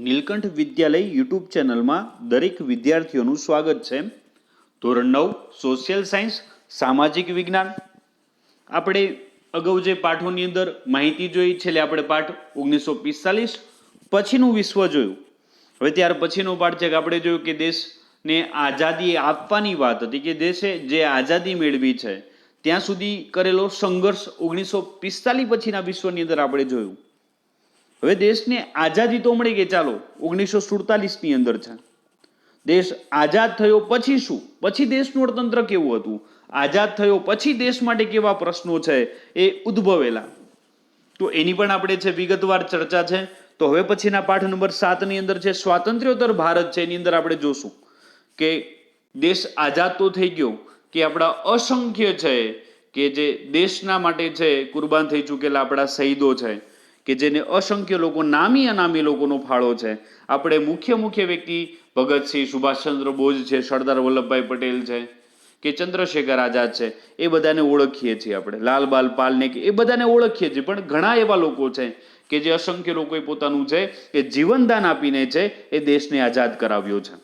નીલકંઠ વિદ્યાલય YouTube ચેનલમાં દરેક વિદ્યાર્થીઓનું સ્વાગત છે। ધોરણ 9 સોશિયલ સાયન્સ સામાજિક વિજ્ઞાન આપણે અગાઉ જે પાઠોની અંદર માહિતી જોઈ છેલ્લે આપણે પાઠ 1945 પછીનું વિશ્વ જોયું। હવે ત્યાર પછીનો પાઠ છે કે આપણે જોયું કે દેશને આઝાદી આપવાની વાત હતી કે દેશે જે આઝાદી મેળવી છે ત્યાં સુધી કરેલો સંઘર્ષ 1945 પછીના વિશ્વની અંદર આપણે જોયું। હવે દેશને આઝાદી તો મળી ગઈ, ચાલો 1947 ની અંદર છે। દેશ આઝાદ થયો પછી શું, પછી દેશનું અર્થતંત્ર કેવું હતું, આઝાદ થયો પછી દેશ માટે કેવા પ્રશ્નો છે એ ઉદ્ભવેલા, તો એની પણ આપણે છે વિગતવાર ચર્ચા છે। તો હવે પછીના પાઠ નંબર 7 ની અંદર છે સ્વાતંત્ર્યોત્તર ભારત છે, એની અંદર આપણે જોશું કે દેશ આઝાદ તો થઈ ગયો કે આપણા અસંખ્ય છે કે જે દેશના માટે છે કુરબાન થઈ ચૂકેલા આપણા શહીદો છે કે જેને અસંખ્ય લોકો નામી અનામી લોકોનો ફાળો છે। આપણે મુખ્ય વ્યક્તિ ભગતસિંહ, સુભાષચંદ્ર બોઝ છે, સરદાર વલ્લભભાઈ પટેલ છે કે ચંદ્રશેખર આઝાદ છે, એ બધાને ઓળખીએ છીએ આપણે, લાલ બાલ પાલને એ બધાને ઓળખીએ છીએ, પણ ઘણા એવા લોકો છે કે જે અસંખ્ય લોકોએ પોતાનું છે એ જીવનદાન આપીને છે એ દેશને આઝાદ કરાવ્યો છે।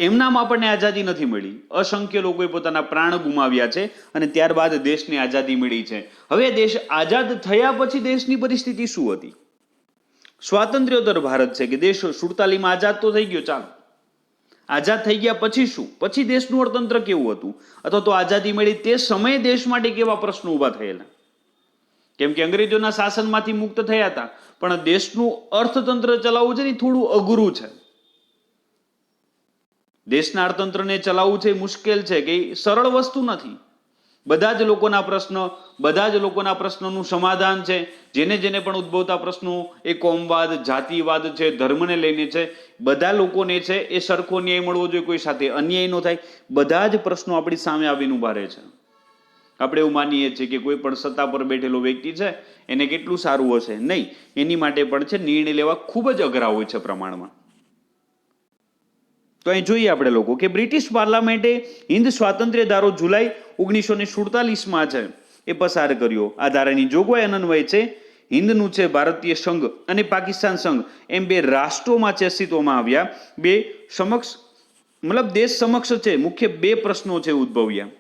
એમનામાં આપણને આઝાદી નથી મળી, અસંખ્ય લોકોએ પોતાના પ્રાણ ગુમાવ્યા છે અને ત્યારબાદ દેશને આઝાદી મળી છે। હવે દેશ આઝાદ થયા પછી દેશની પરિસ્થિતિ શું હતી? સ્વાતંત્ર્યોત્તર ભારત છે કે દેશ 47માં આઝાદ તો થઈ ગયો, ચાલો આઝાદ થઈ ગયા પછી શું, પછી દેશનું અર્થતંત્ર કેવું હતું, અથવા તો આઝાદી મળી તે સમયે દેશ માટે કેવા પ્રશ્નો ઊભા થયેલા? કેમ કે અંગ્રેજોના શાસનમાંથી મુક્ત થયા હતા, પણ દેશનું અર્થતંત્ર ચલાવવું છે ને થોડું અઘરું છે। દેશના અર્થતંત્રને ચલાવવું છે મુશ્કેલ છે, કે સરળ વસ્તુ નથી। બધા જ લોકોના પ્રશ્નોનું સમાધાન છે, જેને પણ ઉદ્ભવતા પ્રશ્નો એ કોમવાદ, જાતિવાદ છે, ધર્મને લઈને છે, બધા લોકોને છે એ સરખો ન્યાય મળવો જોઈએ, કોઈ સાથે અન્યાય ન થાય, બધા જ પ્રશ્નો આપણી સામે આવીને ઉભા રહે છે। આપણે એવું માનીએ છીએ કે કોઈ પણ સત્તા પર બેઠેલો વ્યક્તિ છે એને કેટલું સારું હશે, નહીં, એની માટે પણ છે નિર્ણય લેવા ખૂબ જ અઘરા હોય છે પ્રમાણમાં। તો અહીં જોઈએ આપણે લોકો કે બ્રિટિશ પાર્લામેન્ટે હિન્દ સ્વાતંત્ર્ય ધારો જુલાઈ 1947માં છે એ પસાર કર્યો। આ ધારાની જોગવાઈ અન્વયે છે હિન્દનું છે ભારતીય સંઘ અને પાકિસ્તાન સંઘ એમ બે રાષ્ટ્રોમાં છે અસ્તિત્વમાં આવ્યા। દેશ સમક્ષ છે મુખ્ય બે પ્રશ્નો છે ઉદ્ભવ્યા।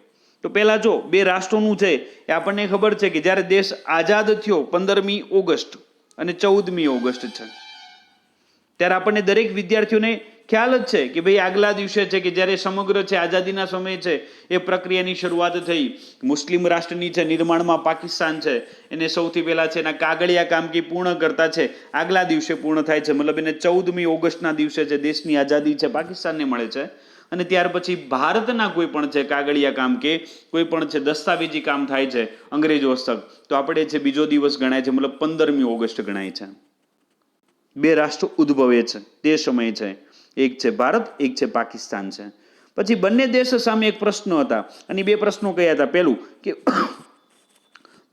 તો પહેલા જો બે રાષ્ટ્રોનું છે એ આપણને ખબર છે કે જ્યારે દેશ આઝાદ થયો 15મી ઓગસ્ટ અને 14મી ઓગસ્ટ છે, ત્યારે આપણને દરેક વિદ્યાર્થીઓને ખ્યાલ જ છે કે ભાઈ આગલા દિવસે છે કે જ્યારે સમગ્ર છે આઝાદીના સમયે છે એ પ્રક્રિયાની શરૂઆત થઈ। મુસ્લિમ રાષ્ટ્રની છે નિર્માણમાં પાકિસ્તાન છે એને સૌથી પહેલા છે એના કાગળિયા કામગીરી પૂર્ણ કરતા છે આગલા દિવસે પૂર્ણ થાય છે, મતલબ એને 14મી ઓગસ્ટના દિવસે છે દેશની આઝાદી છે પાકિસ્તાનને મળે છે। અને ત્યાર પછી ભારતના કોઈ પણ છે કાગળિયા કામ કે કોઈ પણ છે દસ્તાવેજી કામ થાય છે અંગ્રેજો હસ્તક, તો આપણે છે બીજો દિવસ ગણાય છે, મતલબ 15મી ઓગસ્ટ ગણાય છે। બે રાષ્ટ્રો ઉદ્ભવે છે તે સમય છે, એક છે ભારત, એક છે પાકિસ્તાન છે। પછી બંને દેશ સામે એક પ્રશ્ન હતા, અને બે પ્રશ્નો કયા હતા? પહેલું કે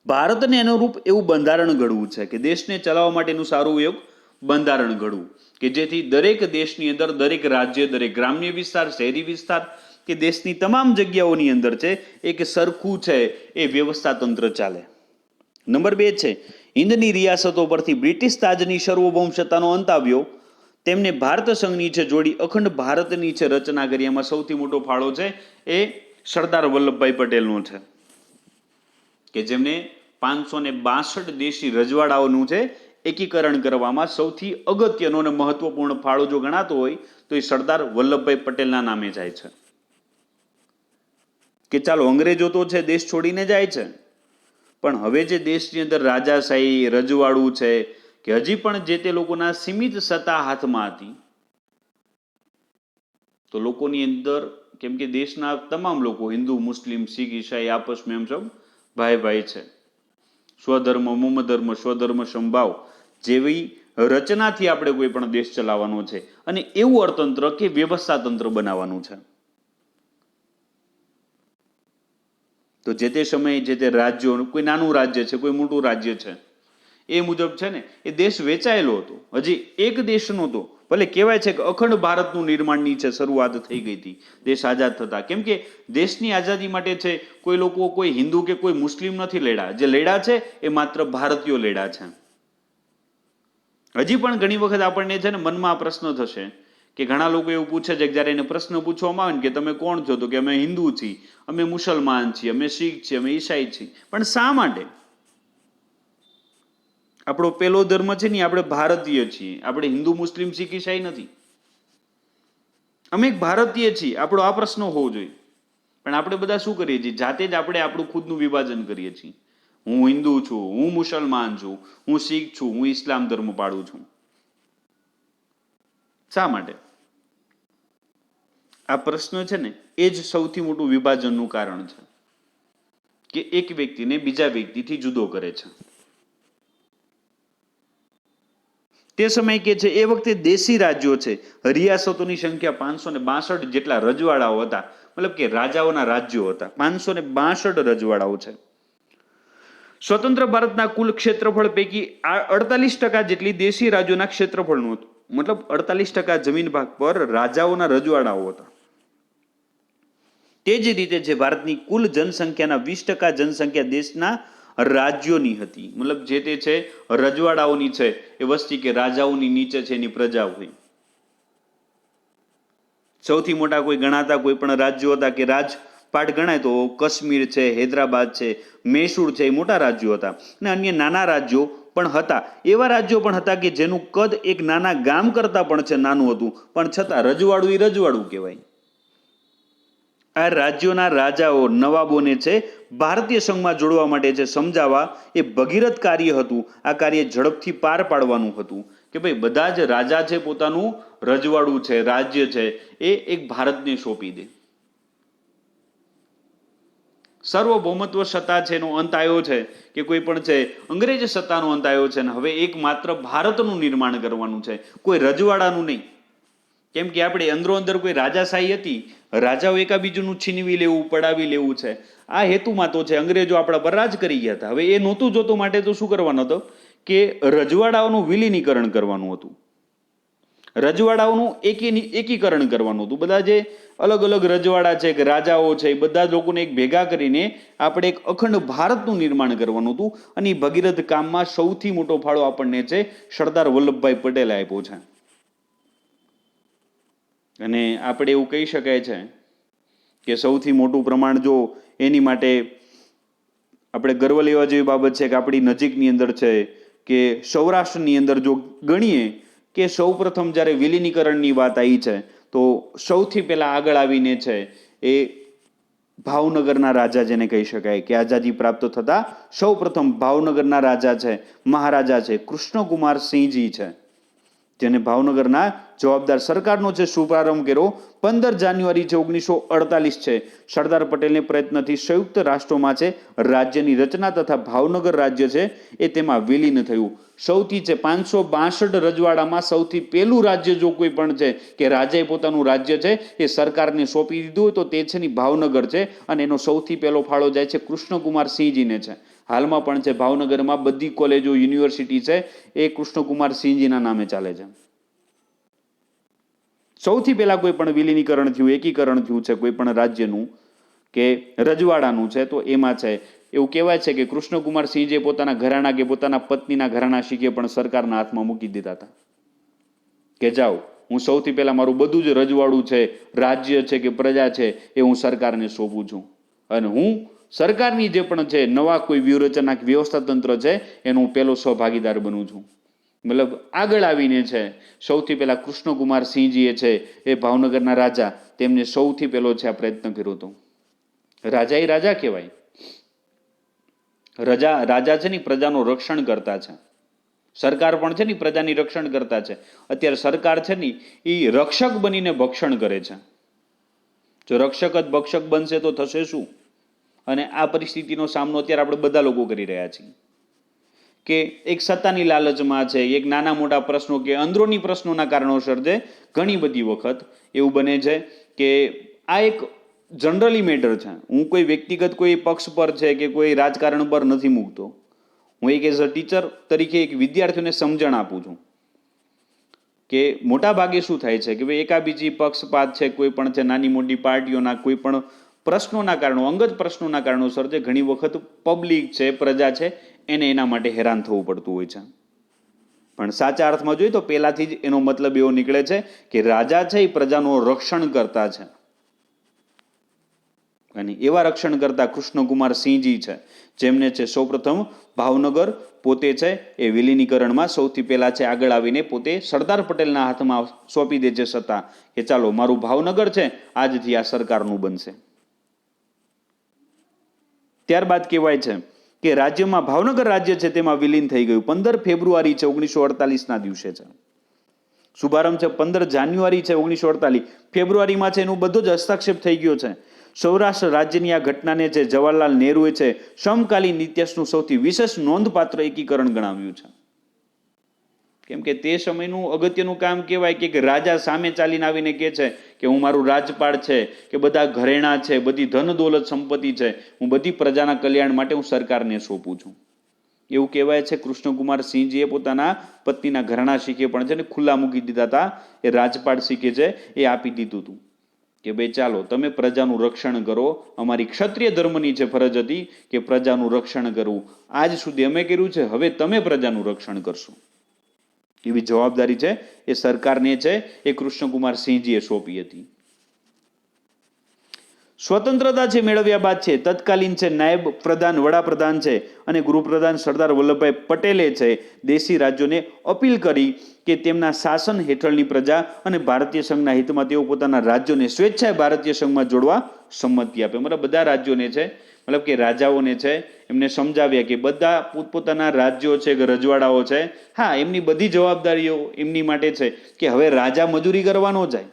ભારતને અનુરૂપ એવું બંધારણ ઘડવું છે કે દેશને ચલાવવા માટેનું સારું એવું બંધારણ ઘડવું કે જેથી દરેક દેશની અંદર દરેક રાજ્ય, દરેક ગ્રામ્ય વિસ્તાર, શહેરી વિસ્તાર કે દેશની તમામ જગ્યાઓની અંદર છે એક સરખું છે એ વ્યવસ્થા તંત્ર ચાલે। નંબર 2 છે હિન્દની રિયાસતો પરથી બ્રિટિશ તાજની સાર્વભૌમ સત્તાનો અંત આવ્યો, તેમને ભારત સંઘની છે જોડી અખંડ ભારતની છે રચના કરી। એમાં સૌથી મોટો ફાળો છે એ સરદાર વલ્લભભાઈ પટેલનો છે કે જેમને 562 દેશી રજવાડાઓનું છે એકીકરણ કરવામાં સૌથી અગત્યનો અને મહત્વપૂર્ણ ફાળો જો ગણાતો હોય તો એ સરદાર વલ્લભભાઈ પટેલના નામે જાય છે। કે ચાલો અંગ્રેજો તો છે દેશ છોડીને જાય છે, પણ હવે જે દેશની અંદર રાજાશાહી, રજવાડું છે કે હજી પણ જે તે લોકોના સીમિત સત્તા હાથમાં હતી, તો લોકોની અંદર કેમ કે દેશના તમામ લોકો હિન્દુ, મુસ્લિમ, શીખ, ઈસાઈ આપસમાં એમ સબ ભાઈ છે, સ્વધર્મ મમ ધર્મ સ્વધર્મ સંભાવ જેવી રચનાથી આપણે કોઈ પણ દેશ ચલાવવાનો છે અને એવું અર્થતંત્ર કે વ્યવસ્થા તંત્ર બનાવવાનું છે। તો જે તે સમયે જે તે રાજ્યો, કોઈ નાનું રાજ્ય છે, કોઈ મોટું રાજ્ય છે, એ મુજબ છે ને એ દેશ વેચાયેલો હતો, હજી એક દેશ નહોતો। ભલે કહેવાય છે કે અખંડ ભારતનું નિર્માણની છે શરૂઆત થઈ ગઈ હતી દેશ આઝાદ થતા, કેમ કે દેશની આઝાદી માટે છે કોઈ લોકો કોઈ હિન્દુ કે કોઈ મુસ્લિમ નથી લડ્યા, જે લડ્યા છે એ માત્ર ભારતીયો લડ્યા છે। હજી પણ ઘણી વખત આપણને છે ને મનમાં આ પ્રશ્ન થશે કે ઘણા લોકો એવું પૂછે છે કે જ્યારે એને પ્રશ્ન પૂછવામાં આવે ને કે તમે કોણ છો, તો કે અમે હિન્દુ છીએ, અમે મુસલમાન છીએ, અમે શીખ છીએ, અમે ઈસાઈ છીએ. પણ શા માટે? આપણો પેલો ધર્મ છે ને આપણે ભારતીય છીએ, આપણે હિન્દુ મુસ્લિમ શીખ ઈસાઈ નથી. અમે એક ભારતીય છીએ, આપણો આ પ્રશ્ન હોવો જોઈએ. પણ આપણે બધા શું કરીએ છીએ? જાતે જ આપણે આપણું ખુદનું વિભાજન કરીએ છીએ. હું હિન્દુ છું, હું મુસલમાન છું, હું શીખ છું, હું ઇસ્લામ ધર્મ પાળું છું. શા માટે? આ પ્રશ્ન છે ને એ જ સૌથી મોટું વિભાજનનું કારણ છે કે એક વ્યક્તિને બીજા વ્યક્તિથી જુદો કરે છે. તે સમય કે છે એ વખતે દેશી રાજ્યો છે, રિયાસતોની સંખ્યા 562 જેટલા રજવાડાઓ હતા, મતલબ કે રાજાઓના રાજ્યો હતા. 562 રજવાડાઓ છે. સ્વતંત્ર ભારતના કુલ ક્ષેત્રફળ પૈકી 48% જેટલી દેશી રાજ્યોના ક્ષેત્રફળનું હતું. મતલબ 48% જમીન ભાગ પર રાજાઓના રજવાડાઓ હતા. તે જ રીતે જે ભારતની કુલ જનસંખ્યાના 20% જનસંખ્યા દેશના રાજ્યોની હતી. મતલબ જે તે છે રજવાડાઓની છે એ વસ્તી કે રાજાઓની નીચે છે એની પ્રજા હોય. સૌથી મોટા કોઈ ગણાતા કોઈ પણ રાજ્યો હતા કે રાજપાટ ગણાય તો કાશ્મીર છે, હૈદરાબાદ છે, મૈસૂર છે, એ મોટા રાજ્યો હતા. અને અન્ય નાના રાજ્યો પણ હતા. એવા રાજ્યો પણ હતા કે જેનું કદ એક નાના ગામ કરતા પણ છે નાનું હતું, પણ છતાં રજવાડું એ રજવાડું કહેવાય. આ રાજ્યોના રાજાઓ નવાબોને છે ભારતીય સંઘમાં જોડવા માટે છે સમજાવવા એ ભગીરથ કાર્ય હતું. આ કાર્ય ઝડપથી પાર પાડવાનું હતું કે ભાઈ બધા જ રાજા છે પોતાનું રજવાડું છે, રાજ્ય છે, એ એક ભારતને સોંપી દે. સાર્વભૌમત્વ સત્તા છે એનો અંત આવ્યો છે કે કોઈ પણ છે અંગ્રેજ સત્તાનો અંત આવ્યો છે, ને હવે એક માત્ર ભારતનું નિર્માણ કરવાનું છે, કોઈ રજવાડાનું નહીં. કેમ કે આપણે અંદરો અંદર કોઈ રાજાશાહી હતી, રાજાઓ એકાબીજુનું છીનવી લેવું, પડાવી લેવું છે, આ હેતુમાં તો છે અંગ્રેજો આપણા પર રાજ કરી ગયા હતા. હવે એ નહોતું જોતું, માટે તો શું કરવાનું હતું કે રજવાડાઓનું વિલીનીકરણ કરવાનું હતું, રજવાડાઓનું એકીકરણ કરવાનું હતું. બધા જે અલગ અલગ રજવાડા છે કે રાજાઓ છે એ બધા લોકોને એક ભેગા કરીને આપણે એક અખંડ ભારતનું નિર્માણ કરવાનું હતું. અને એ ભગીરથ કામમાં સૌથી મોટો ફાળો આપણને છે સરદાર વલ્લભભાઈ પટેલે આપ્યો છે. અને આપણે એવું કહી શકાય છે કે સૌથી મોટું પ્રમાણ જો એની માટે આપણે ગર્વ લેવા જેવી બાબત છે કે આપણી નજીકની અંદર છે કે સૌરાષ્ટ્રની અંદર જો ગણીએ કે સૌ પ્રથમ જ્યારે વિલીનીકરણની વાત આવી છે તો સૌથી પહેલા આગળ આવીને છે એ ભાવનગરના રાજા જેને કહી શકાય કે આઝાદી પ્રાપ્ત થતા સૌ પ્રથમ ભાવનગરના રાજા છે, મહારાજા છે કૃષ્ણકુમાર સિંહજી છે, જેને ભાવનગરના જવાબદાર સરકારનો છે શુભારંભ કર્યો 15 જાન્યુઆરી 1948 છે. સરદાર પટેલને પ્રયત્નથી સંયુક્ત રાષ્ટ્રોમાં છે રાજ્યની રચના તથા ભાવનગર રાજ્ય છે એ તેમાં વિલીન થયું. સૌથી છે 562 રજવાડામાં સૌથી પહેલું રાજ્ય જો કોઈ પણ છે કે રાજાએ પોતાનું રાજ્ય છે એ સરકારને સોંપી દીધું હોય તો તે છે ની ભાવનગર છે. અને એનો સૌથી પહેલો ફાળો જાય છે કૃષ્ણકુમાર સિંહજીને છે. હાલમાં પણ છે ભાવનગરમાં બધી કોલેજો, યુનિવર્સિટી છે એ કૃષ્ણકુમાર સિંહજીના નામે ચાલે છે. સૌથી પહેલા કોઈ પણ વિલીનીકરણ થયું, એકીકરણ થયું છે કોઈ પણ રાજ્યનું કે રજવાડાનું છે તો એમાં છે એવું કહેવાય છે કે કૃષ્ણકુમાર સિંહજીએ પોતાના ઘરાણા કે પોતાના પત્નીના ઘરાણા શીખે પણ સરકારના હાથમાં મૂકી દીધા હતા કે જાઓ, હું સૌથી પહેલા મારું બધું જ રજવાડું છે, રાજ્ય છે કે પ્રજા છે એ હું સરકારને સોંપું છું, અને હું સરકારની જે પણ છે નવા કોઈ વ્યૂહરચના વ્યવસ્થા તંત્ર છે એનો હું પહેલો સહભાગીદાર બનું છું. મતલબ આગળ આવીને છે સૌથી પહેલા કૃષ્ણકુમાર સિંહજીએ છે એ ભાવનગરના રાજા તેમને સૌથી પહેલો છે આ પ્રયત્ન કર્યો હતો. રાજા એ રાજા કહેવાય. રાજા છે ને પ્રજાનું રક્ષણ કરતા છે, સરકાર પણ છે ને પ્રજાની રક્ષણ કરતા છે. અત્યારે સરકાર છે ને એ રક્ષક બનીને ભક્ષણ કરે છે. જો રક્ષક જ ભક્ષક બનશે તો થશે શું? અને આ પરિસ્થિતિનો સામનો અત્યારે આપણે બધા લોકો કરી રહ્યા છીએ કે એક સત્તાની લાલચમાં છે, એક નાના મોટા પ્રશ્નો કે અંદરોની પ્રશ્નોના કારણોસર છે ઘણી બધી વખત એવું બને છે કે આ એક જનરલી મેટર છે. હું કોઈ વ્યક્તિગત કોઈ પક્ષ પર છે કે કોઈ રાજકારણ પર નથી મૂકતો. હું એક એઝ અ ટીચર તરીકે એક વિદ્યાર્થીઓને સમજણ આપું છું કે મોટા ભાગે શું થાય છે કે ભાઈ એકાબીજી પક્ષપાત છે કોઈ પણ છે નાની મોટી પાર્ટીઓના કોઈ પણ પ્રશ્નોના કારણો, અંગત પ્રશ્નોના કારણોસર જે ઘણી વખત પબ્લિક છે, પ્રજા છે એને એના માટે હેરાન થવું પડતું હોય છે. પણ સાચા અર્થમાં જોઈએ તો પહેલાથી જ એનો મતલબ એવો નીકળે છે કે રાજા છે એ પ્રજાનું રક્ષણ કરતા છે, અને એવા રક્ષણ કરતા કૃષ્ણકુમાર સિંહજી છે, જેમને છે સૌપ્રથમ ભાવનગર પોતે છે એ વિલીનીકરણમાં સૌથી પહેલા છે આગળ આવીને પોતે સરદાર પટેલના હાથમાં સોંપી દે છે સત્તા કે ચાલો મારું ભાવનગર છે આજથી આ સરકારનું બનશે. ત્યારબાદ કહેવાય છે કે રાજ્યમાં ભાવનગર રાજ્ય છે તેમાં વિલીન થઈ ગયું. 15 ફેબ્રુઆરી છે 1948ના દિવસે છે. શુભારંભ છે 15 જાન્યુઆરી છે 1948. ફેબ્રુઆરીમાં છે એનું બધો જ હસ્તાક્ષેપ થઈ ગયો છે. સૌરાષ્ટ્ર રાજ્યની આ ઘટનાને છે જવાહરલાલ નહેરુએ છે સમકાલીન ઇતિહાસનું સૌથી વિશેષ નોંધપાત્ર એકીકરણ ગણાવ્યું છે. કેમ કે તે સમયનું અગત્યનું કામ કહેવાય કે રાજા સામે ચાલીને આવીને કહે છે કે હું મારું રાજપાટ છે કે બધા ઘરેણા છે, બધી ધન દોલત સંપત્તિ છે, હું બધી પ્રજાના કલ્યાણ માટે હું સરકારને સોંપું છું. એવું કહેવાય છે કૃષ્ણકુમાર સિંહજીએ પોતાના પત્નીના ઘરેણા શીખે પણ છે ને ખુલ્લા મૂકી દીધા હતા. એ રાજપાટ શીખે છે એ આપી દીધું હતું કે ભાઈ ચાલો તમે પ્રજાનું રક્ષણ કરો. અમારી ક્ષત્રિય ધર્મની છે ફરજ હતી કે પ્રજાનું રક્ષણ કરવું. આજ સુધી અમે કર્યું છે, હવે તમે પ્રજાનું રક્ષણ કરશો. એવી જવાબદારી છે એ સરકારને છે એ કૃષ્ણકુમાર સિંહજીએ સોંપી હતી. સ્વતંત્રતા છે મેળવ્યા બાદ છે તત્કાલીન છે નાયબ પ્રધાન વડાપ્રધાન છે અને ગૃહપ્રધાન સરદાર વલ્લભભાઈ પટેલે છે દેશી રાજ્યોને અપીલ કરી કે તેમના શાસન હેઠળની પ્રજા અને ભારતીય સંઘના હિતમાં તેઓ પોતાના રાજ્યોને સ્વેચ્છાએ ભારતીય સંઘમાં જોડવા સંમતિ આપે. મતલબ બધા રાજ્યોને છે, મતલબ કે રાજાઓને છે એમને સમજાવ્યા કે બધા પોતપોતાના રાજ્યો છે કે રજવાડાઓ છે, હા એમની બધી જવાબદારીઓ એમની માટે છે કે હવે રાજા મજૂરી કરવા ન જાય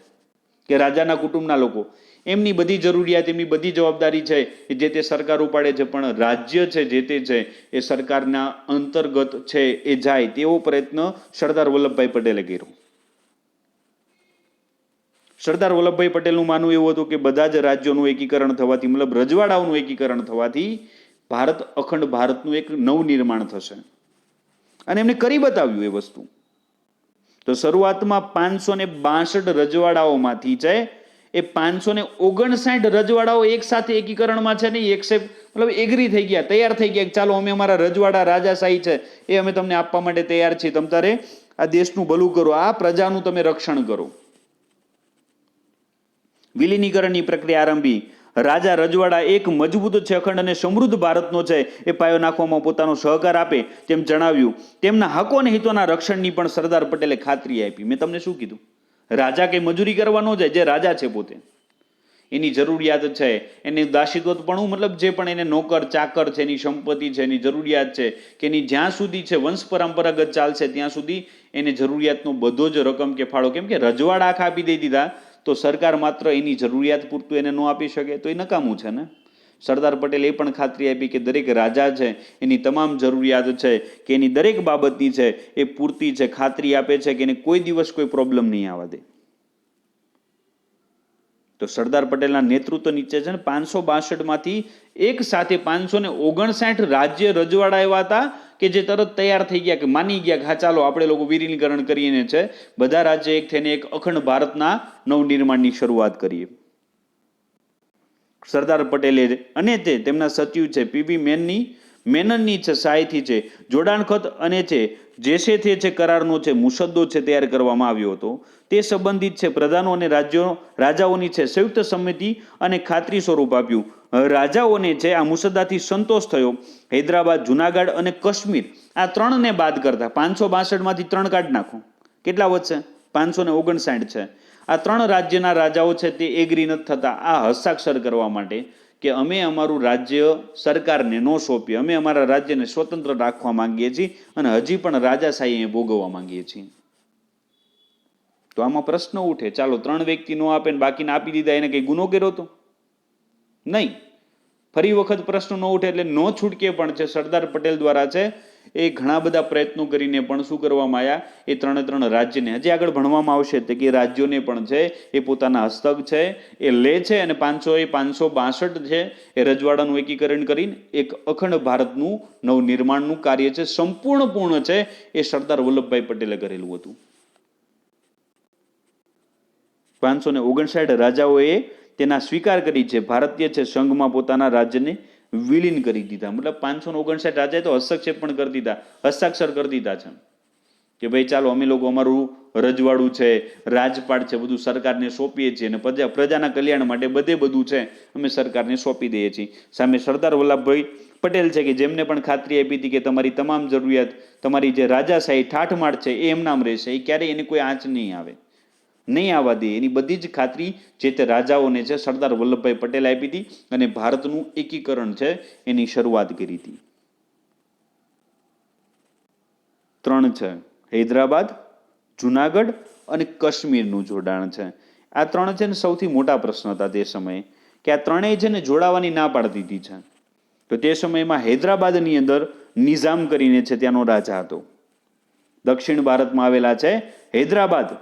કે રાજાના કુટુંબના લોકો, એમની બધી જરૂરિયાત એમની બધી જવાબદારી છે જે તે સરકાર ઉપાડે છે, પણ રાજ્ય છે જે તે છે એ સરકારના અંતર્ગત છે એ જાય તેવો પ્રયત્ન સરદાર વલ્લભભાઈ પટેલે કર્યો. સરદાર વલ્લભભાઈ પટેલનું માનવું એવું હતું કે બધા જ રાજ્યોનું એકીકરણ થવાથી, મતલબ રજવાડાઓનું એકીકરણ થવાથી ભારત અખંડ ભારતનું એક નવનિર્માણ થશે અને એમને કરી બતાવ્યું એ વસ્તુ. તો શરૂઆતમાં 562 રજવાડાઓમાંથી છે એ 559 રજવાડાઓ એક સાથે એકીકરણમાં છે ને મતલબ એગ્રી થઈ ગયા, તૈયાર થઈ ગયા કે ચાલો અમે અમારા રજવાડા રાજાશાહી છે એ અમે તમને આપવા માટે તૈયાર છીએ, તમ તારે આ દેશનું ભલું કરો, આ પ્રજાનું તમે રક્ષણ કરો. વિલીનીકરણની પ્રક્રિયા આરંભી. રાજા રજવાડા એક મજબૂત છે અખંડ અને સમૃદ્ધ ભારતનો છે એ પાયો નાખવામાં પોતાનો સહકાર આપે તેમ જણાવ્યું. તેમના હકો અને હિતોના રક્ષણની પણ સરદાર પટેલે ખાતરી આપી. મેં તમને શું કીધું? રાજા કઈ મજૂરી કરવા ન જાય, જે રાજા છે પોતે એની જરૂરિયાત છે, એની દાસીત્વ પણ મતલબ જે પણ એને નોકર ચાકર છે, એની સંપત્તિ છે, એની જરૂરિયાત છે કે એની જ્યાં સુધી છે વંશ પરંપરાગત ચાલશે ત્યાં સુધી એને જરૂરિયાતનો બધો જ રકમ કે ફાળો, કેમ કે રજવાડા આખા આપી દઈ દીધા તો સરકાર માત્ર એની જરૂરિયાત પૂરતું એને ન આપી શકે તો એ નકામું છે ને. સરદાર પટેલે એ પણ ખાતરી આપી કે દરેક રાજા છે એની તમામ જરૂરિયાત છે કે એની દરેક બાબતની છે એ પૂરતી છે, ખાતરી આપે છે કે એને કોઈ દિવસ કોઈ પ્રોબ્લેમ નહીં આવવા દે. તો સરદાર પટેલના નેતૃત્વ નીચે છે ને 562 માંથી એક સાથે 559 રાજ્ય રજવાડા એવા હતા કે જે તરત તૈયાર થઈ ગયા, કે માની ગયા કે હા ચાલો આપણે લોકો વિલીનીકરણ કરીને છે બધા રાજ્ય એક થઈને એક અખંડ ભારતના નવનિર્માણની શરૂઆત કરીએ. સરદાર પટેલે અને તેમના સચિવ છે પીવી મેનનની છે સહાયથી છે જોડાણ ખત અને છે જેસેથી છે કરારનો છે મુસદ્દો છે તૈયાર કરવામાં આવ્યો હતો. તે સંબંધિત છે પ્રધાનો અને રાજાઓની છે સંયુક્ત સમિતિ અને ખાતરી સ્વરૂપ આપ્યું. રાજાઓને છે આ મુસદ્દાથી સંતોષ થયો. હૈદરાબાદ, જુનાગઢ અને કાશ્મીર આ ત્રણને બાદ કરતા 562 માંથી 3 કાઢી નાખો, કેટલા વધશે? 559 છે. આ 3 રાજ્યના રાજાઓ છે તે એગ્રી નથી થતા આ હસ્તાક્ષર કરવા માટે કે અમે અમારું રાજ્ય સરકારને ન સોંપીએ, અમે અમારા રાજ્યને સ્વતંત્ર રાખવા માંગીએ છીએ અને હજી પણ રાજાશાહી ભોગવવા માંગીએ છીએ. તો આમાં પ્રશ્ન ઉઠે, ચાલો 3 વ્યક્તિ નો આપે ને બાકીને આપી દીધા, એને કઈ ગુનો કર્યો હતો? નહીં. ફરી વખત પ્રશ્ન ન ઉઠે એટલે નો છૂટકે પણ છે સરદાર પટેલ દ્વારા છે એ ઘણા બધા પ્રયત્નો કરીને પણ શું કરવામાં આવ્યા, એ 3 રાજ્યને હજી આગળ ભણવામાં આવશે કે રાજ્યોને પણ છે એ પોતાના હસ્તક છે એ લે છે અને 562 છે એ રજવાડાનું એકીકરણ કરીને એક અખંડ ભારતનું નવનિર્માણનું કાર્ય છે સંપૂર્ણ છે એ સરદાર વલ્લભભાઈ પટેલે કરેલું હતું. 559 રાજાઓએ તેના સ્વીકાર કરી છે. ભારતીય છે સંઘમાં પોતાના રાજ્યને વિલીન કરી દીધા. મતલબ 559 રાજાએ તો હસ્તાક્ષર કરી દીધા છે. કે ભાઈ ચાલો અમે લોકો અમારું રજવાડું છે, રાજપાટ છે, બધું સરકારને સોંપીએ છીએ અને પ્રજાના કલ્યાણ માટે બધું છે અમે સરકારને સોંપી દઈએ છીએ. સામે સરદાર વલ્લભભાઈ પટેલ છે કે જેમને પણ ખાતરી આપી હતી કે તમારી તમામ જરૂરિયાત, તમારી જે રાજાશાહી ઠાઠમાળ છે એ એમનામ રહેશે, એ ક્યારેય એની કોઈ આંચ નહીં આવે, નહીં આવવા દે, એની બધી જ ખાતરી જે તે રાજાઓને છે સરદાર વલ્લભભાઈ પટેલ આપી હતી અને ભારતનું એકીકરણ છે એની શરૂઆત કરી હતી. 3 છે હૈદરાબાદ, જુનાગઢ અને કાશ્મીરનું જોડાણ છે. આ 3 છે ને સૌથી મોટા પ્રશ્ન હતા તે સમયે, કે આ ત્રણેય છે ને જોડાવાની ના પાડી દીધી છે. તો તે સમયમાં હૈદરાબાદની અંદર નિઝામ કરીને છે ત્યાંનો રાજા હતો. દક્ષિણ ભારતમાં આવેલા છે હૈદરાબાદ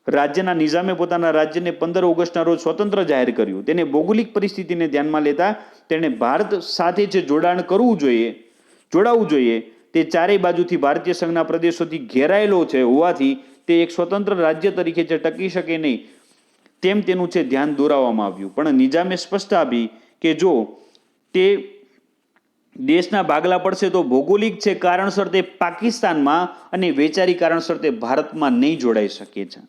રાજ્યના નિઝામે પોતાના રાજ્યને 15 ઓગસ્ટના રોજ સ્વતંત્ર જાહેર કર્યું. તેને ભૌગોલિક પરિસ્થિતિને ધ્યાનમાં લેતા તેણે ભારત સાથે જે જોડાવવું જોઈએ તે ચારેય બાજુથી ભારતીય સંઘના પ્રદેશોથી ઘેરાયેલો છે હોવાથી તે એક સ્વતંત્ર રાજ્ય તરીકે જે ટકી શકે નહીં તેમ તેનું છે ધ્યાન દોરાવવામાં આવ્યું. પણ નિઝામે સ્પષ્ટ આપી કે જો તે દેશના ભાગલા પડશે તો ભૌગોલિક છે કારણસર તે પાકિસ્તાનમાં અને વૈચારિક કારણસર તે ભારતમાં નહીં જોડાઈ શકે છે.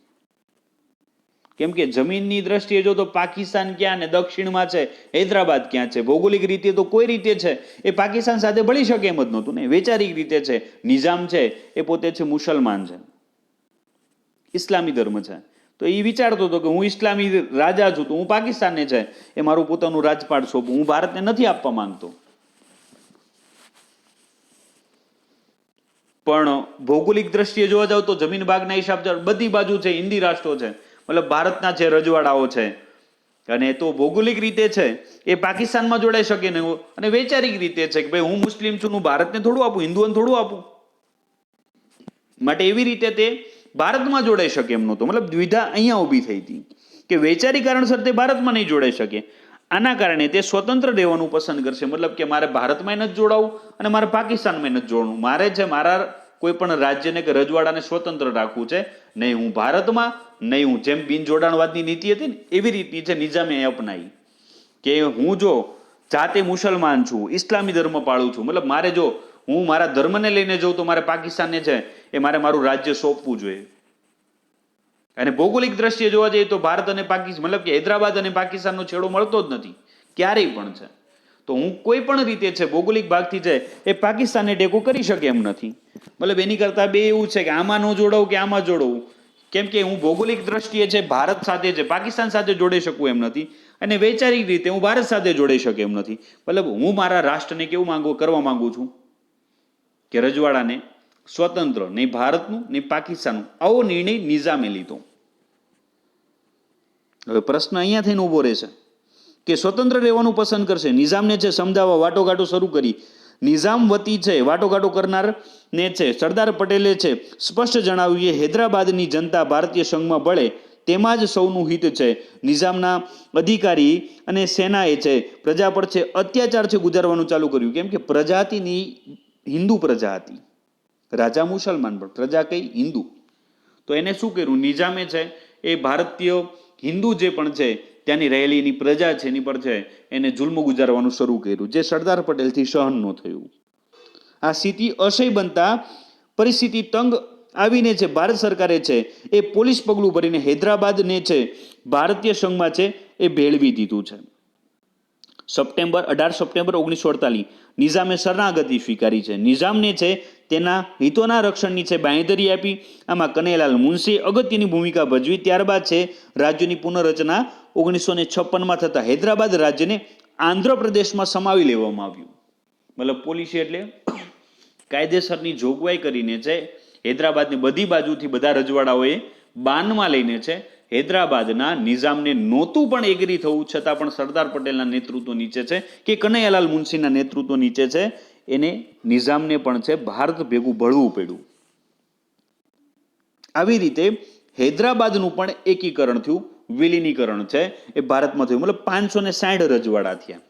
કેમ કે જમીનની દ્રષ્ટિએ જો તો પાકિસ્તાન ક્યાં ને દક્ષિણમાં છે, હૈદરાબાદ ક્યાં છે, ભૌગોલિક રીતે તો કોઈ રીતે છે એ પાકિસ્તાન સાથે ભળી શકે એમ જ નહોતું ને. વૈચારિક રીતે છે નિઝામ છે એ પોતે છે મુસલમાન છે, ઇસ્લામી ધર્મ છે, તો એ વિચારતો હતો કે હું ઇસ્લામી રાજા છું તો હું પાકિસ્તાનને છે એ મારું પોતાનું રાજપાટ સોંપું, હું ભારતને નથી આપવા માંગતો. પણ ભૌગોલિક દ્રષ્ટિએ જોવા જાવ તો જમીન ભાગના હિસાબથી બધી બાજુ છે હિન્દી રાષ્ટ્રો છે, મતલબ ભારતના જે રજવાડાઓ છે, અને તો ભૌગોલિક રીતે છે એ પાકિસ્તાનમાં જોડાઈ શકે નહીં, અને વૈચારિક રીતે છે કે ભાઈ હું મુસ્લિમ છું, હું ભારતને થોડું આપું, હિન્દુઓને થોડું આપું, માટે એવી રીતે તે ભારતમાં જોડાઈ શકે એમ નહોતો. મતલબ દ્વિધા અહીંયા ઊભી થઈ હતી કે વૈચારિક કારણસર તે ભારતમાં નહીં જોડાઈ શકે. આના કારણે તે સ્વતંત્ર રહેવાનું પસંદ કરશે, મતલબ કે મારે ભારતમાં નથી જોડાવું અને મારે પાકિસ્તાનમાં નથી જોડવું, મારે છે મારા કોઈ પણ રાજ્યને કે રજવાડાને સ્વતંત્ર રાખવું છે, નહીં હું ભારતમાં નહીં હું, જેમ બિન જોડાણવાદની નીતિ હતી ને એવી રીતની છે નિઝામે અપનાવી કે હું જો જાતે મુસલમાન છું, ઇસ્લામી ધર્મ પાળું છું, મતલબ મારે જો હું મારા ધર્મને લઈને જઉં તો મારે પાકિસ્તાનને છે એ મારે મારું રાજ્ય સોંપવું જોઈએ. અને ભૌગોલિક દ્રષ્ટિએ જોવા જઈએ તો ભારત અને પાકિસ્તાન મતલબ કે હૈદરાબાદ અને પાકિસ્તાનનો છેડો મળતો જ નથી ક્યારેય પણ છે, તો હું કોઈ પણ રીતે છે ભૌગોલિક ભાગથી છે એ પાકિસ્તાનને ટેકો કરી શકે એમ નથી. મતલબ એની કરતા બે એવું છે કે આમાં ન જોડાવું કે આમાં જોડવું, કેમ કે હું ભૌગોલિક દ્રષ્ટિએ છે ભારત સાથે છે પાકિસ્તાન સાથે જોડાઈ શકું એમ નથી, અને વૈચારિક રીતે હું ભારત સાથે જોડાઈ શકે એમ નથી. મતલબ હું મારા રાષ્ટ્રને કેવું કરવા માંગુ છું કે રજવાડાને સ્વતંત્ર, નહીં ભારતનું નહીં પાકિસ્તાનનું, આવો નિર્ણય નિઝામે લીધો. હવે પ્રશ્ન અહીંયા થઈને ઉભો રહેશે કે સ્વતંત્ર રહેવાનું પસંદ કરશે. નિઝામને છે સમજાવવા વાટોઘાટો શરૂ કરી. નિઝામ વતી છે વાટોઘાટો કરનાર ને છે સરદાર પટેલે છે સ્પષ્ટ જણાવ્યું કે હૈદરાબાદની જનતા ભારતીય સંઘમાં ભળે તેમાં જ સૌનું હિત છે. નિઝામના અધિકારી અને સેનાએ છે પ્રજા પર છે અત્યાચાર છે ગુજારવાનું ચાલુ કર્યું, કેમ કે પ્રજા હતીની હિન્દુ પ્રજા હતી, રાજા મુસલમાન પણ પ્રજા કઈ હિન્દુ. તો એને શું કર્યું નિઝામે છે એ ભારતીય હિન્દુ જે પણ છે ત્યાંની રહેલી એની પ્રજા છે એની પર છે એને જુલ્મ ગુજારવાનું શરૂ કર્યું, જે સરદાર પટેલથી સહન ન થયું. આ સ્થિતિ અસહ્ય બનતા પરિસ્થિતિ તંગ આવીને છે ભારત સરકારે છે એ પોલીસ પગલું ભરીને હૈદરાબાદને છે ભારતીય સંઘમાં છે એ ભેળવી દીધું છે. 18 સપ્ટેમ્બર 1948 નિઝામે શરણાગતિ સ્વીકારી છે. નિઝામને છે તેના હિતોના રક્ષણની છે બાંહેધરી આપી. આમાં કનૈયાલાલ મુનશીએ અગત્યની ભૂમિકા ભજવી. ત્યારબાદ છે રાજ્યની પુનર્રચના 1956માં થતા હૈદરાબાદ રાજ્યને આંધ્રપ્રદેશમાં સમાવી લેવામાં આવ્યું. મતલબ પોલિસી એટલે કાયદેસરની જોગવાઈ કરીને છે હૈદરાબાદની બધી બાજુથી બધા રજવાડાઓએ બાનમાં લઈને છે હૈદરાબાદના નિઝામને નહોતું પણ એગ્રી થવું છતાં પણ સરદાર પટેલના નેતૃત્વ નીચે છે કે કનૈયાલાલ મુનશીના નેતૃત્વ નીચે છે એને નિઝામને પણ છે ભારત ભેગું ભળવું પડ્યું. આવી રીતે હૈદરાબાદનું પણ એકીકરણ થયું, વિલીનીકરણ છે એ ભારતમાં થયું. મતલબ 560 રજવાડા થયા.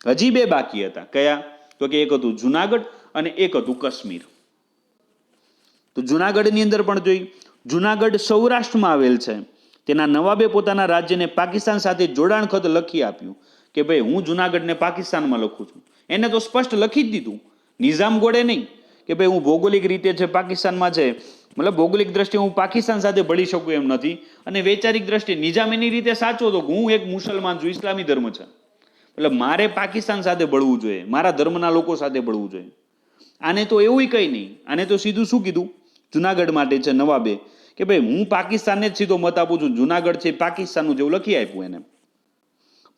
હજી 2 બાકી હતા. કયા? તો કે એક હતું જુનાગઢ અને એક હતું કાશ્મીર. તો જુનાગઢની અંદર પણ જોઈ, જુનાગઢ સૌરાષ્ટ્રમાં આવેલ છે. તેના નવાબે પોતાના રાજ્યને પાકિસ્તાન સાથે જોડાણ ખત લખી આપ્યું કે ભાઈ હું જુનાગઢને પાકિસ્તાનમાં લખું છું. એને તો સ્પષ્ટ લખી જ દીધું, નિઝામ ગોળે નહીં, કે ભાઈ હું ભૌગોલિક રીતે છે પાકિસ્તાનમાં છે, મતલબ ભૌગોલિક દ્રષ્ટિએ હું પાકિસ્તાન સાથે ભળી શકું એમ નથી, અને વૈચારિક દ્રષ્ટિએ નિજામ એની રીતે સાચો હતો કે હું એક મુસલમાન છું, ઇસ્લામી ધર્મ છે, એટલે મારે પાકિસ્તાન સાથે ભળવું જોઈએ, મારા ધર્મના લોકો સાથે ભળવું જોઈએ. આને તો એવું કંઈ નહીં, આને તો સીધું શું કીધું જુનાગઢ માટે છે નવાબે કે ભાઈ હું પાકિસ્તાનને જ સીધો મત આપું છું, જુનાગઢ છે પાકિસ્તાનનું જેવું લખી આપ્યું એને.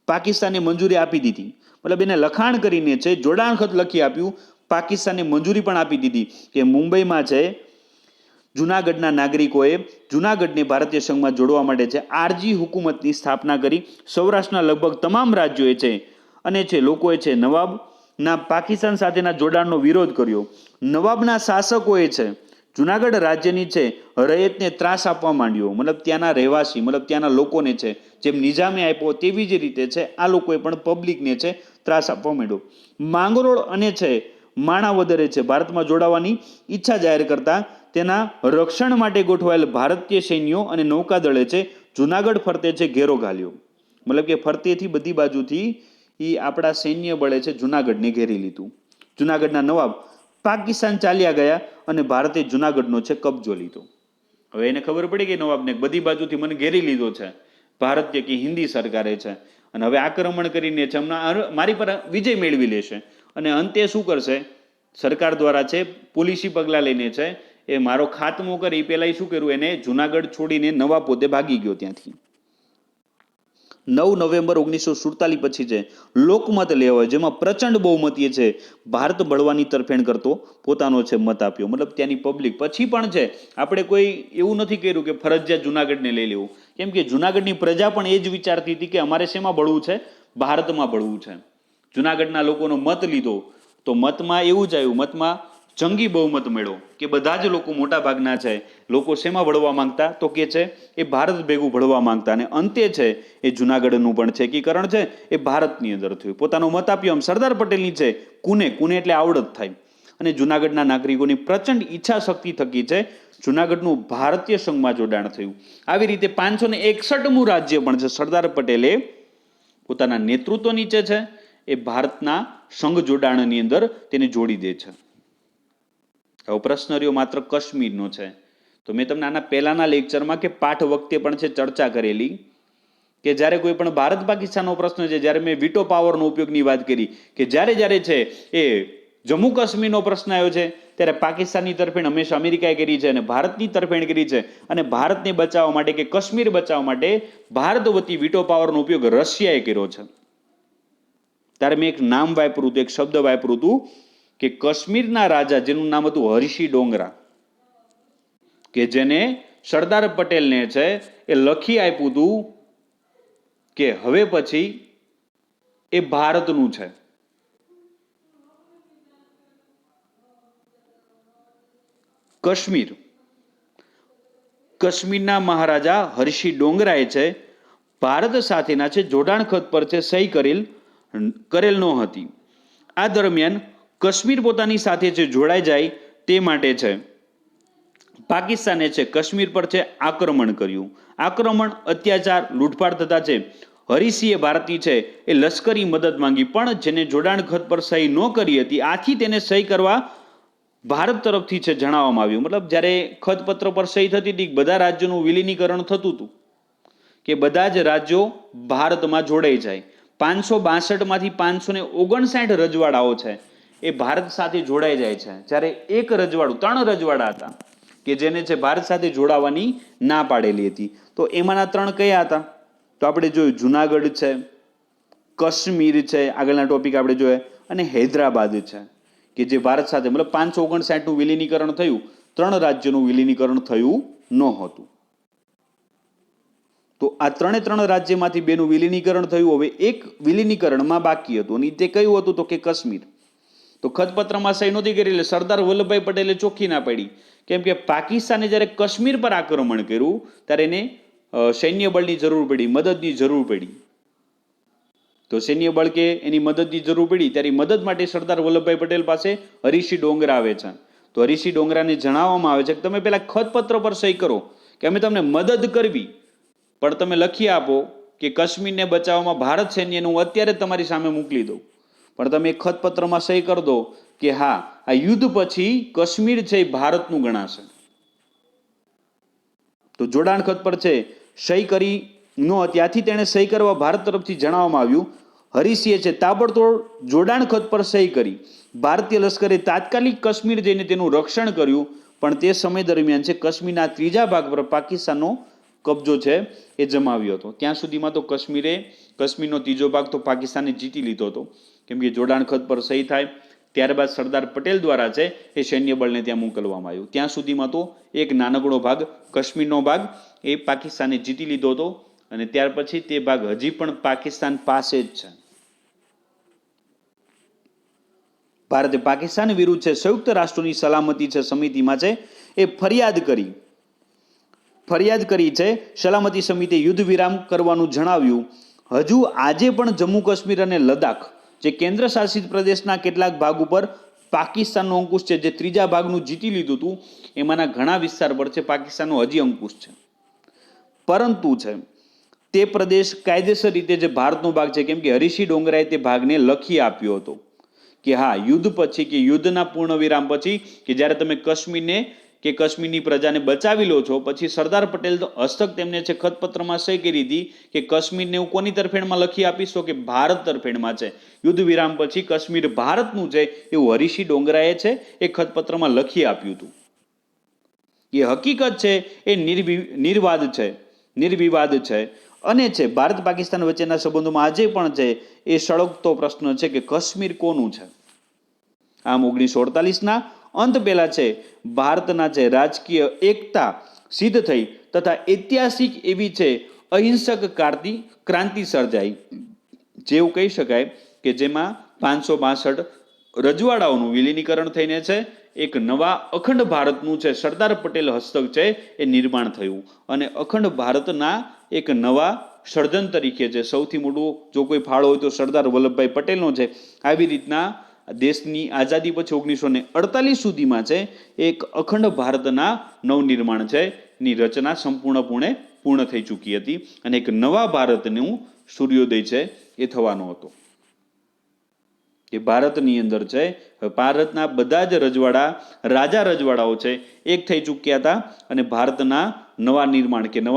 પાકિસ્તાને મંજૂરી આપી દીધી, મતલબ એને લખાણ કરીને છે જોડાણ ખત લખી આપ્યું, પાકિસ્તાને મંજૂરી પણ આપી દીધી કે મુંબઈમાં છે જુનાગઢના નાગરિકોએ જુનાગઢને ભારતીય સંઘમાં જોડવા માટે છે આરજી હુકુમતની સ્થાપના કરી. સૌરાષ્ટ્રના લગભગ તમામ રાજ્યોએ છે અને છે લોકોએ છે નવાબના પાકિસ્તાન સાથેના જોડાણનો વિરોધ કર્યો. નવાબના શાસકોએ છે જુનાગઢ રાજ્યની છે રયતને ત્રાસ આપવા માંડ્યો, મતલબ ત્યાંના રહેવાસી, મતલબ ત્યાંના લોકોને છે જેમ નિજામે આપ્યો તેવી જ રીતે છે આ લોકોએ પણ પબ્લિકને છે ત્રાસ આપવા માંડ્યો. માંગરોળ અને છે માણાવદરે છે ભારતમાં જોડાવાની ઈચ્છા જાહેર કરતા તેના રક્ષણ માટે ગોઠવાયેલ ભારતીય સૈન્યો અને નૌકાદળે છે જુનાગઢ ફરતે છે ઘેરો ઘાલ્યો, મતલબ કે ફરતેથી બધી બાજુથી એ આપણા સૈન્ય બળે છે જુનાગઢને ઘેરી લીધું. જુનાગઢના નવાબ પાકિસ્તાન ચાલ્યા ગયા અને ભારતે જુનાગઢનો છે કબજો લીધો. હવે એને ખબર પડી કે નવાબને બધી બાજુથી મને ઘેરી લીધો છે ભારતીય કે હિન્દી સરકારે છે, અને હવે આક્રમણ કરીને છે હમણાં મારી પર વિજય મેળવી લેશે, અને અંતે શું કરશે સરકાર દ્વારા છે પોલીસી પગલાં લઈને છે એ મારો ખાતમો કરે એ પહેલાં શું કર્યું, એને જુનાગઢ છોડીને નવા પોતે ભાગી ગયો ત્યાંથી. 9 નવેમ્બર 1947 પછી છે લોકમત લેવાય જેમાં પ્રચંડ બહુમતીએ છે ભારત બળવાની તરફેણ કરતો પોતાનો છે મત આપ્યો, મતલબ ત્યાંની પબ્લિક. પછી પણ છે આપણે કોઈ એવું નથી કર્યું કે ફરજિયાત જુનાગઢને લઈ લેવું, કેમ કે જુનાગઢની પ્રજા પણ એ જ વિચારતી હતી કે અમારે શેમાં બળવું છે, ભારતમાં બળવું છે. જુનાગઢના લોકોનો મત લીધો તો મતમાં એવું જ આવ્યું, મતમાં જંગી બહુમત મળ્યો કે બધા જ લોકો મોટા ભાગના છે લોકો શેમાં ભળવા માંગતા તો કે છે એ ભારત ભેગું ભળવા માંગતા, અને અંતે છે એ જુનાગઢનું પણ છે એકીકરણ છે એ ભારતની અંદર થયું. પોતાનો મત આપ્યો આમ સરદાર પટેલની છે કુને એટલે આવડત થાય, અને જુનાગઢના નાગરિકોની પ્રચંડ ઈચ્છા શક્તિ થકી છે જુનાગઢનું ભારતીય સંઘમાં જોડાણ થયું. આવી રીતે 561મું રાજ્ય પણ છે સરદાર પટેલે પોતાના નેતૃત્વ નીચે છે એ ભારતના સંઘ જોડાણની અંદર તેને જોડી દે છે. હવે પ્રશ્ન રહ્યો માત્ર કાશ્મીરનો છે, તો મેં તમને આના પહેલાના લેક્ચરમાં કે પાઠ વખતે પણ છે ચર્ચા કરેલી કે જ્યારે કોઈ પણ ભારત પાકિસ્તાનનો પ્રશ્ન છે, જ્યારે મેં વીટો પાવરનો ઉપયોગની વાત કરી કે જ્યારે છે એ જમ્મુ કાશ્મીરનો પ્રશ્ન આવ્યો છે ત્યારે પાકિસ્તાનની તરફેણ હંમેશા અમેરિકાએ કરી છે અને ભારતની તરફેણ કરી છે, અને ભારતને બચાવવા માટે કે કાશ્મીર બચાવવા માટે ભારત વતી વીટો પાવરનો ઉપયોગ રશિયાએ કર્યો છે. ત્યારે મેં એક નામ વાપર્યું હતું, એક શબ્દ વાપર્યું હતું કે કાશ્મીરના રાજા જેનું નામ હતું હર્ષી ડોંગરા, કે જેને સરદાર પટેલને છે એ લખી આપ્યું હતું કે હવે પછી એ ભારતનું છે. કાશ્મીરના મહારાજા હર્ષી ડોંગરાએ છે ભારત સાથેના છે જોડાણ ખત પર છે સહી કરેલ ન હતી. આ દરમિયાન કાશ્મીર પોતાની સાથે છે જોડાઈ જાય તે માટે છે પાકિસ્તાને છે કાશ્મીર પર છે આક્રમણ કર્યું. આક્રમણ, અત્યાચાર, લૂંટફાટ થતા છે હરીસિંહે ભારતની છે એ લશ્કરી મદદ માંગી, પણ જેને જોડાણ ખત પર સહી ન કરી હતી આથી તેને સહી કરવા ભારત તરફથી છે જણાવવામાં આવ્યું. મતલબ જ્યારે ખતપત્ર પર સહી થતી હતી બધા રાજ્યોનું વિલીનીકરણ થતું હતું કે બધા જ રાજ્યો ભારતમાં જોડાઈ જાય. 562માંથી 559 રજવાડાઓ છે એ ભારત સાથે જોડાઈ જાય છે, જ્યારે એક રજવાડું 3 રજવાડા હતા કે જેને છે ભારત સાથે જોડાવાની ના પાડેલી હતી. તો એમાંના 3 કયા હતા તો આપણે જોયું જુનાગઢ છે, કાશ્મીર છે, આગળના ટોપિક આપણે જોયા, અને હૈદરાબાદ છે કે જે ભારત સાથે મતલબ 559નું વિલીનીકરણ થયું, 3 રાજ્યોનું વિલીનીકરણ થયું નહોતું. તો આ 3 રાજ્યમાંથી 2નું વિલીનીકરણ થયું. હવે એક વિલીનીકરણમાં બાકી હતું અને તે કયું હતું તો કે કાશ્મીર. તો ખતપત્રમાં સહી નહોતી કરી એટલે સરદાર વલ્લભભાઈ પટેલે ચોખ્ખી ના પાડી, કેમ કે પાકિસ્તાને જ્યારે કાશ્મીર પર આક્રમણ કર્યું ત્યારે એને સૈન્ય બળની જરૂર પડી, મદદની જરૂર પડી. તો સૈન્ય બળ કે એની મદદની જરૂર પડી ત્યારે મદદ માટે સરદાર વલ્લભભાઈ પટેલ પાસે હરીસિંહ ડોંગરા આવે છે. તો હરીસિંહ ડોંગરાને જણાવવામાં આવે છે કે તમે પેલા ખતપત્ર પર સહી કરો કે અમે તમને મદદ કરવી, પણ તમે લખી આપો કે કાશ્મીરને બચાવવામાં ભારત સૈન્યને હું અત્યારે તમારી સામે મોકલી દઉં. પણ તમે એક ખતપત્રમાં સહી કરી દો કે હા આ યુદ્ધ પછી કાશ્મીર છે એ ભારતનું ગણાશે, તો જોડાણ ખત પર છે સહી કરી ન ત્યાંથી તેણે સહી કરવા ભારત તરફથી જણાવવામાં આવ્યું. હરીસિંહે છે તાબડતોડ જોડાણ ખત પર સહી કરી. ભારતીય લશ્કરે તાત્કાલિક કાશ્મીર જઈને તેનું રક્ષણ કર્યું, પણ તે સમય દરમિયાન છે કાશ્મીરના ત્રીજા ભાગ પર પાકિસ્તાનનો કબજો છે એ જમાવ્યો હતો. ત્યાં સુધીમાં તો કાશ્મીરનો ત્રીજો ભાગ તો પાકિસ્તાને જીતી લીધો હતો, કેમ કે જોડાણ ખત પર સહી થાય ત્યારબાદ સરદાર પટેલ દ્વારા છે એ સૈન્ય બળને ત્યાં મોકલવામાં આવ્યું. ત્યાં સુધીમાં તો એક નાનકડો ભાગ કાશ્મીરનો ભાગ એ પાકિસ્તાને જીતી લીધો હતો, અને ત્યાર પછી તે ભાગ હજી પણ પાકિસ્તાન પાસે જ છે. ભારતે પાકિસ્તાન વિરુદ્ધ છે સંયુક્ત રાષ્ટ્રોની સલામતી છે સમિતિમાં છે એ ફરિયાદ કરી છે. સલામતી સમિતિએ યુદ્ધ વિરામ કરવાનું જણાવ્યું. હજુ આજે પણ જમ્મુ કાશ્મીર અને લદ્દાખ જે કેન્દ્ર શાસિત પ્રદેશના કેટલાક ભાગ ઉપર પાકિસ્તાનનો અંકુશ છે, જે ત્રીજા ભાગનું જીતી લીધું હતું એમાંના ઘણા વિસ્તાર પર છે પાકિસ્તાનનો હજી અંકુશ છે, પરંતુ છે તે પ્રદેશ કાયદેસર રીતે જે ભારતનો ભાગ છે, કેમ કે હરીસિંહ ડોંગરાએ તે ભાગને લખી આપ્યો હતો કે હા યુદ્ધ પછી કે યુદ્ધના પૂર્ણ વિરામ પછી કે જ્યારે તમે કાશ્મીરને કે કાશ્મીરની પ્રજાને બચાવી લો છો, પછી સરદાર પટેલ હસ્તક તેમને છે ખતપત્રમાં સહી કરી હતી કે કાશ્મીરને હું કોની તરફેણમાં લખી આપીશ તો કે ભારત તરફેણમાં છે. યુદ્ધ વિરામ પછી કાશ્મીર ભારતનું છે એવું હરીસિંહ ડોંગરાએ છે એ ખતપત્રમાં લખી આપ્યું હતું. એ હકીકત છે એ નિર્વિવાદ છે અને છે ભારત પાકિસ્તાન વચ્ચેના સંબંધોમાં આજે પણ છે એ સળગતો પ્રશ્ન છે કે કાશ્મીર કોનું છે. આમ 1948ના અંત પહેલા છે ભારતના છે રાજકીય એકતા સિદ્ધ થઈ તથા ઐતિહાસિક એવી છે અહિંસક ક્રાંતિ સર્જાઈ, જેવું કહી શકાય કે જેમાં 562 રજવાડાઓનું વિલીનીકરણ થઈને છે એક નવા અખંડ ભારતનું છે સરદાર પટેલ હસ્તક છે એ નિર્માણ થયું, અને અખંડ ભારતના એક નવા સર્જન તરીકે છે સૌથી મોટું જો કોઈ ફાળો હોય તો સરદાર વલ્લભભાઈ પટેલનો છે. આવી રીતના દેશની આઝાદી પછી 1948 સુધીમાં છે એક અખંડ ભારતના નવનિર્માણ છે ની રચના પૂર્ણ થઈ ચૂકી હતી, અને એક નવા ભારતનું સૂર્યોદય છે એ થવાનો હતો. કે ભારતની અંદર છે ભારતના બધા જ રાજા રજવાડાઓ છે એક થઈ ચૂક્યા હતા, અને ભારતના નવા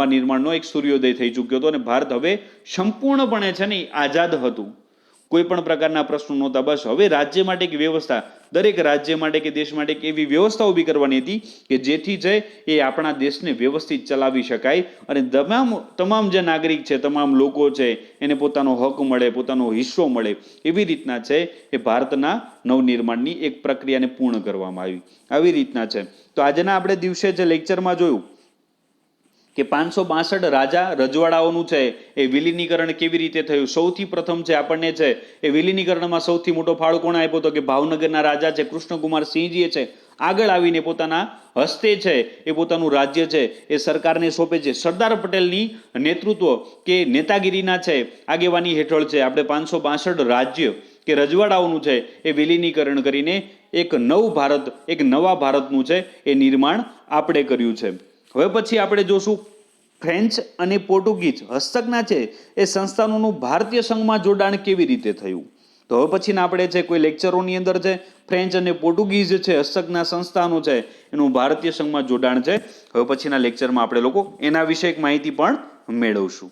નિર્માણનો એક સૂર્યોદય થઈ ચૂક્યો હતો, અને ભારત હવે સંપૂર્ણપણે છે ને આઝાદ હતું. કોઈ પણ પ્રકારના પ્રશ્નો નહોતા. બસ હવે રાજ્ય માટે એક વ્યવસ્થા, દરેક રાજ્ય માટે કે દેશ માટે એવી વ્યવસ્થા ઊભી કરવાની હતી કે જેથી છે એ આપણા દેશને વ્યવસ્થિત ચલાવી શકાય, અને તમામ જે નાગરિક છે તમામ લોકો છે એને પોતાનો હક મળે, પોતાનો હિસ્સો મળે, એવી રીતના છે એ ભારતના નવનિર્માણની એક પ્રક્રિયાને પૂર્ણ કરવામાં આવી રીતના છે. તો આજના આપણે દિવસે જે લેક્ચરમાં જોયું કે 562 રાજા રજવાડાઓનું છે એ વિલીનીકરણ કેવી રીતે થયું. સૌથી પ્રથમ છે આપણને છે એ વિલીનીકરણમાં સૌથી મોટો ફાળો કોણ આપ્યો હતો કે ભાવનગરના રાજા છે કૃષ્ણકુમાર સિંહજીએ છે આગળ આવીને પોતાના હસ્તે છે એ પોતાનું રાજ્ય છે એ સરકારને સોંપે છે. સરદાર પટેલની નેતૃત્વ કે નેતાગીરીના છે આગેવાની હેઠળ છે આપણે 562 રાજ્ય કે રજવાડાઓનું છે એ વિલીનીકરણ કરીને એક નવા ભારતનું છે એ નિર્માણ આપણે કર્યું છે. હવે પછી આપણે જોશું ફ્રેન્ચ અને પોર્ટુગીઝ હસ્તકના છે એ સંસ્થાનોનું ભારતીય સંઘમાં જોડાણ કેવી રીતે થયું. તો હવે પછીના આપણે છે કોઈ લેક્ચરોની અંદર છે ફ્રેન્ચ અને પોર્ટુગીઝ છે હસ્તકના સંસ્થાનો છે એનું ભારતીય સંઘમાં જોડાણ છે. હવે પછીના લેક્ચરમાં આપણે લોકો એના વિશે એક માહિતી પણ મેળવશું.